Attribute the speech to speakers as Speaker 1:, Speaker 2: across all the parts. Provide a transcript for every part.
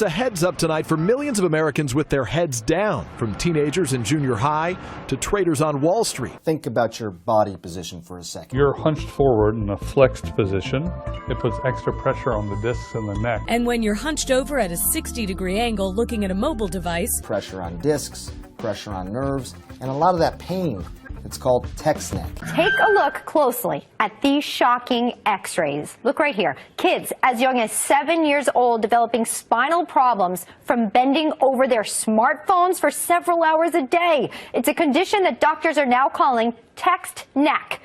Speaker 1: It's a heads up tonight for millions of Americans with their heads down, from teenagers in junior high to traders on Wall Street.
Speaker 2: Think about your body position for a second.
Speaker 3: You're hunched forward in a flexed position. It puts extra pressure on the discs in the neck.
Speaker 4: And when you're hunched over at a 60-degree angle looking at a mobile device,
Speaker 2: Pressure on discs, pressure on nerves, and a lot of that pain. It's called text neck.
Speaker 5: Take a look closely at these shocking x-rays. Look right here. Kids as young as 7 years old developing spinal problems from bending over their smartphones for several hours a day. It's a condition that doctors are now calling text neck.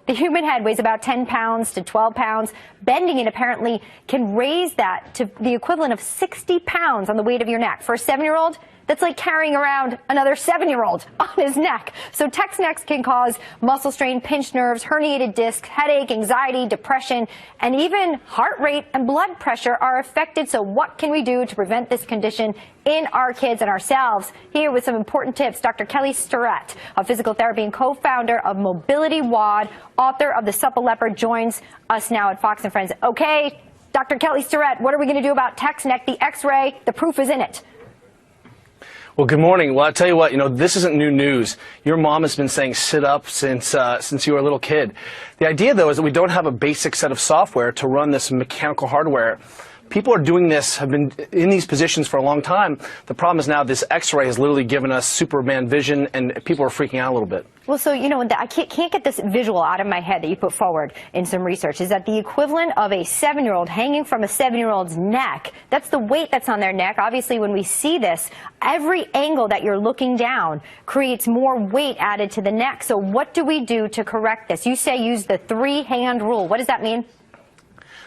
Speaker 5: The human head weighs about 10 pounds to 12 pounds. Bending it apparently can raise that to the equivalent of 60 pounds on the weight of your neck. For a 7-year-old, that's like carrying around another 7-year-old on his neck. So text necks can cause muscle strain, pinched nerves, herniated discs, headache, anxiety, depression, and even heart rate and blood pressure are affected. So what can we do to prevent this condition in our kids and ourselves? Here with some important tips, Dr. Kelly Starrett, a physical therapy and co-founder of Mobility WOD, author of The Supple Leopard, joins us now at Fox & Friends. Okay, Dr. Kelly Starrett, what are we going to do about text neck? The x-ray, the proof is in it.
Speaker 6: Well, good morning. Well, I'll tell you what, this isn't new news. Your mom has been saying sit up since you were a little kid. The idea, though, is that we don't have a basic set of software to run this mechanical hardware. People are doing this, have been in these positions for a long time. The problem is now this x-ray has literally given us Superman vision, and people are freaking out a little bit.
Speaker 5: Well, so, I can't get this visual out of my head that you put forward in some research. Is that the equivalent of a 7-year-old hanging from a 7-year-old's neck? That's the weight that's on their neck. Obviously, when we see this, every angle that you're looking down creates more weight added to the neck. So what do we do to correct this? You say use the 3-hand rule. What does that mean?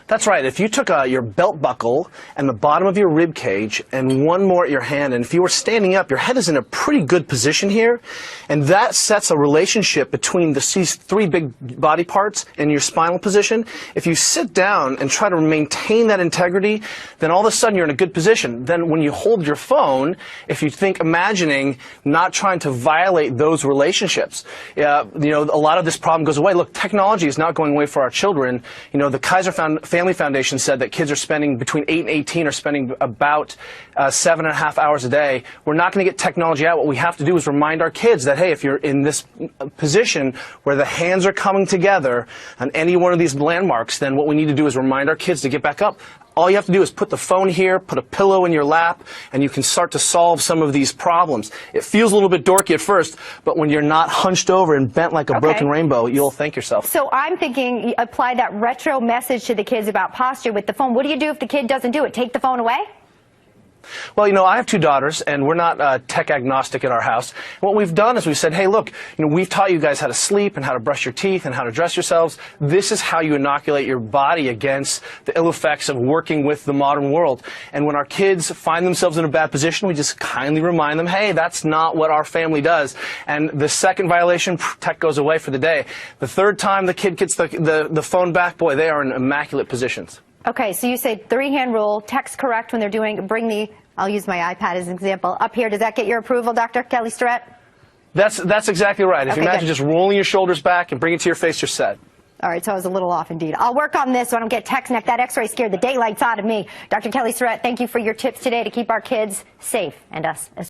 Speaker 6: That's right. If you took your belt buckle and the bottom of your rib cage and one more at your hand, and if you were standing up, your head is in a pretty good position here, and that sets a relationship between these 3 big body parts and your spinal position. If you sit down and try to maintain that integrity, then all of a sudden you're in a good position. Then when you hold your phone, if you think imagining not trying to violate those relationships, a lot of this problem goes away. Look, technology is not going away for our children. The Kaiser Family Foundation said that kids are spending between 8 and 18 are spending about 7.5 hours a day. We're not going to get technology out. What we have to do is remind our kids that, hey, if you're in this position where the hands are coming together on any one of these landmarks, then what we need to do is remind our kids to get back up. All you have to do is put the phone here, put a pillow in your lap, and you can start to solve some of these problems. It feels a little bit dorky at first, but when you're not hunched over and bent like a broken rainbow, you'll thank yourself.
Speaker 5: So I'm thinking apply that retro message to the kids about posture with the phone. What do you do if the kid doesn't do it? Take the phone away?
Speaker 6: Well, I have 2 daughters, and we're not tech agnostic at our house. And what we've done is we've said, hey, look, we've taught you guys how to sleep and how to brush your teeth and how to dress yourselves. This is how you inoculate your body against the ill effects of working with the modern world. And when our kids find themselves in a bad position, we just kindly remind them, hey, that's not what our family does. And the second violation, tech goes away for the day. The third time the kid gets the phone back, boy, they are in immaculate positions.
Speaker 5: Okay, so you say 3-hand rule, text correct when they're doing, I'll use my iPad as an example, up here. Does that get your approval, Dr. Kelly Starrett?
Speaker 6: That's exactly right. If you imagine just rolling your shoulders back and bring it to your face, you're set.
Speaker 5: All right, so I was a little off indeed. I'll work on this so I don't get text neck. That x-ray scared the daylights out of me. Dr. Kelly Starrett, thank you for your tips today to keep our kids safe and us as